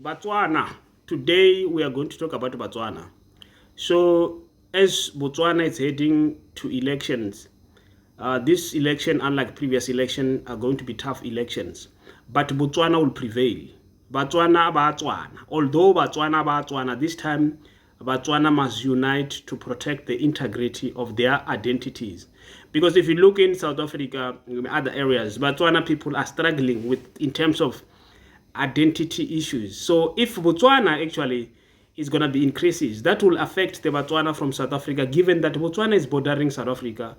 Botswana. Today we are going to talk about Botswana. So, as Botswana is heading to elections, this election, unlike previous election, are going to be tough elections. But Botswana will prevail. Botswana. Although Botswana, this time Botswana must unite to protect the integrity of their identities. Because if you look in South Africa, in other areas, Botswana people are struggling with in terms of identity issues. So if Botswana actually is going to be increases, that will affect the Botswana from South Africa, given that Botswana is bordering South Africa,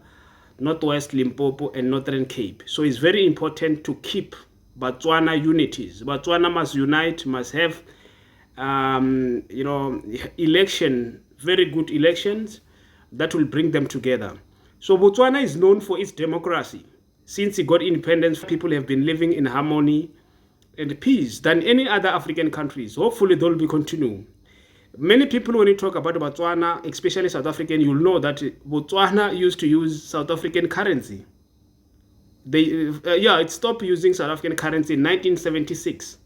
Northwest Limpopo and Northern Cape. So it's very important to keep Botswana unities. Botswana must unite, must have election, very good elections that will bring them together. So Botswana is known for its democracy. Since it got independence, people have been living in harmony and peace than any other African countries. Hopefully they'll be continuing. Many people, when you talk about Botswana, especially South African, you'll know that Botswana used to use South African currency. It stopped using South African currency in 1976.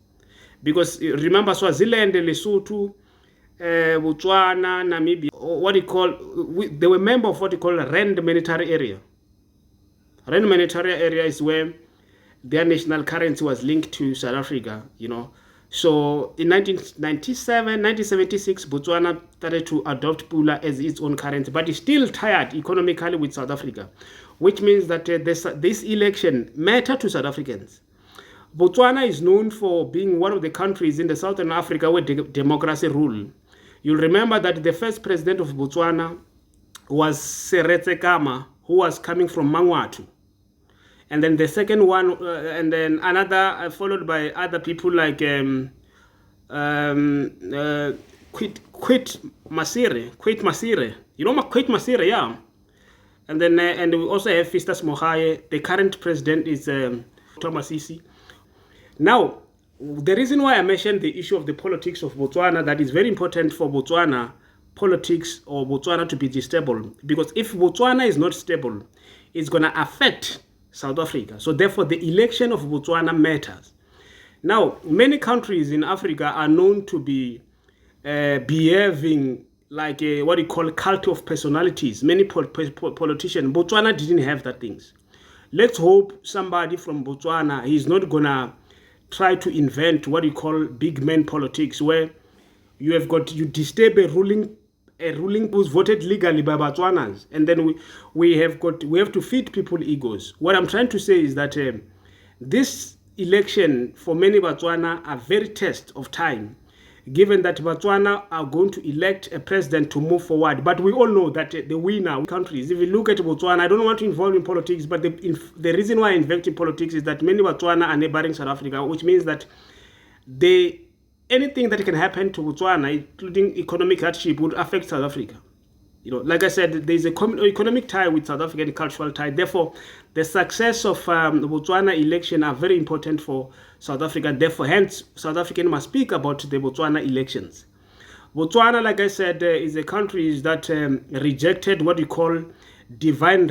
Because remember, Swaziland, Lesotho, Botswana, Namibia, they were members of what you call Rand Monetary Area. Rand Monetary Area is where their national currency was linked to South Africa, So in 1976, Botswana started to adopt Pula as its own currency, but it's still tied economically with South Africa, which means that this election mattered to South Africans. Botswana is known for being one of the countries in the Southern Africa where democracy rule. You'll remember that the first president of Botswana was Seretse Khama, who was coming from Mangwatu. And then the second one, and then another, followed by other people like Quit Masire. You know Quit Masire, yeah. And then and we also have Festus Mogae. The current president is Thomas Sisi. Now, the reason why I mentioned the issue of the politics of Botswana, that is very important for Botswana politics or Botswana to be stable. Because if Botswana is not stable, it's going to affect South Africa. So therefore, the election of Botswana matters. Now, many countries in Africa are known to be behaving like what you call cult of personalities. Many politicians, Botswana didn't have that things. Let's hope somebody from Botswana is not gonna try to invent what you call big man politics, where you disturb a ruling who's voted legally by Botswanans, and then we have to feed people egos. What I'm trying to say is that this election for many Botswana are very test of time, given that Botswana are going to elect a president to move forward. But we all know that the winner countries, if you look at Botswana, I don't want to involve in politics, but the reason why I invest in politics is that many Botswana are neighboring South Africa, which means that anything that can happen to Botswana, including economic hardship, would affect South Africa. Like I said, there is a economic tie with South African cultural tie. Therefore, the success of the Botswana election are very important for South Africa. Therefore, hence, South African must speak about the Botswana elections. Botswana, like I said, is a country that rejected what you call divine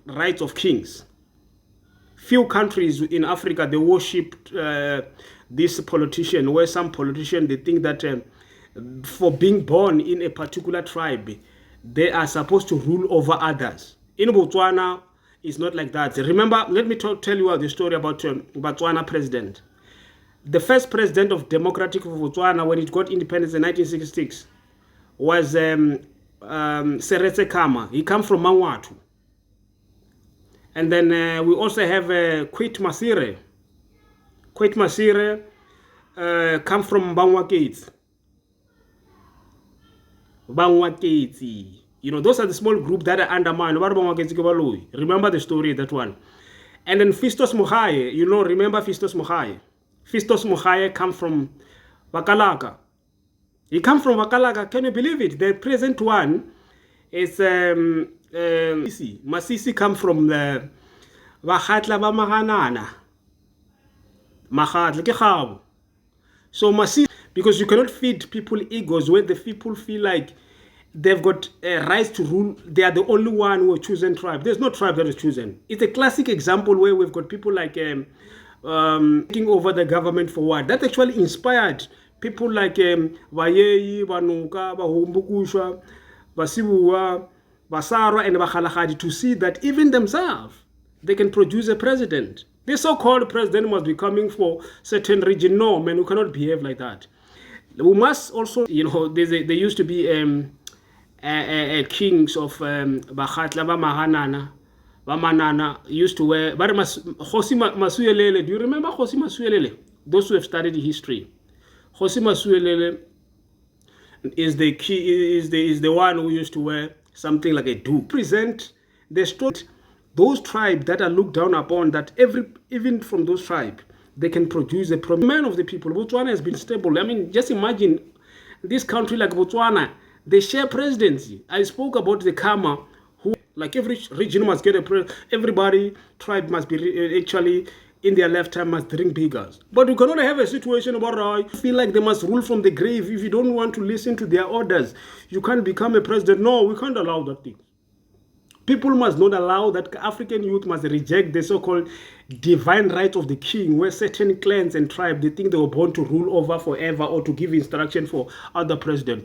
rights of kings. Few countries in Africa, they worshipped this politician, where some politician, they think that for being born in a particular tribe, they are supposed to rule over others. In Botswana, it's not like that. Remember, let me tell you the story about Botswana president. The first president of Democratic of Botswana, when it got independence in 1966, was Seretse Khama. He comes from Mangwatu. And then we also have Quit Masire. Quit Masire come from Bangwaketsi. Those are the small group that are undermined. Remember the story, that one. And then Festus Mogae, remember Festus Mogae. Festus Mogae come from Bakalaka. He come from Bakalaka. Can you believe it? The present one is Masisi come from the Vahatla Bamahanana. So Masisi, because you cannot feed people egos where the people feel like they've got a right to rule. They are the only one who are chosen tribe. There's no tribe that is chosen. It's a classic example where we've got people like taking over the government for what? That actually inspired people like Vayeyi, Vanuka, Bahumbukushwa, Basibuwa, Basara, and Bakhalahadi to see that even themselves, they can produce a president. The so-called president must be coming for certain region. No, man, we cannot behave like that. We must also, there used to be kings of Bakhatla, Bamanana used to wear. Khosi Masuelele, do you remember Khosi Masuelele? Those who have studied history. Khosi Masuelele is the one who used to wear something like a do. Present the story. Those tribes that are looked down upon, that even from those tribes, they can produce a man of the people. Botswana has been stable. I mean, just imagine this country like Botswana, they share presidency. I spoke about the Kama, who, like every region must get a president. Everybody, tribe must be actually in their lifetime must drink beggars. But you cannot have a situation where I feel like they must rule from the grave. If you don't want to listen to their orders, you can't become a president. No, we can't allow that thing. People must not allow that. African youth must reject the so-called divine right of the king, where certain clans and tribes, they think they were born to rule over forever or to give instruction for other presidents.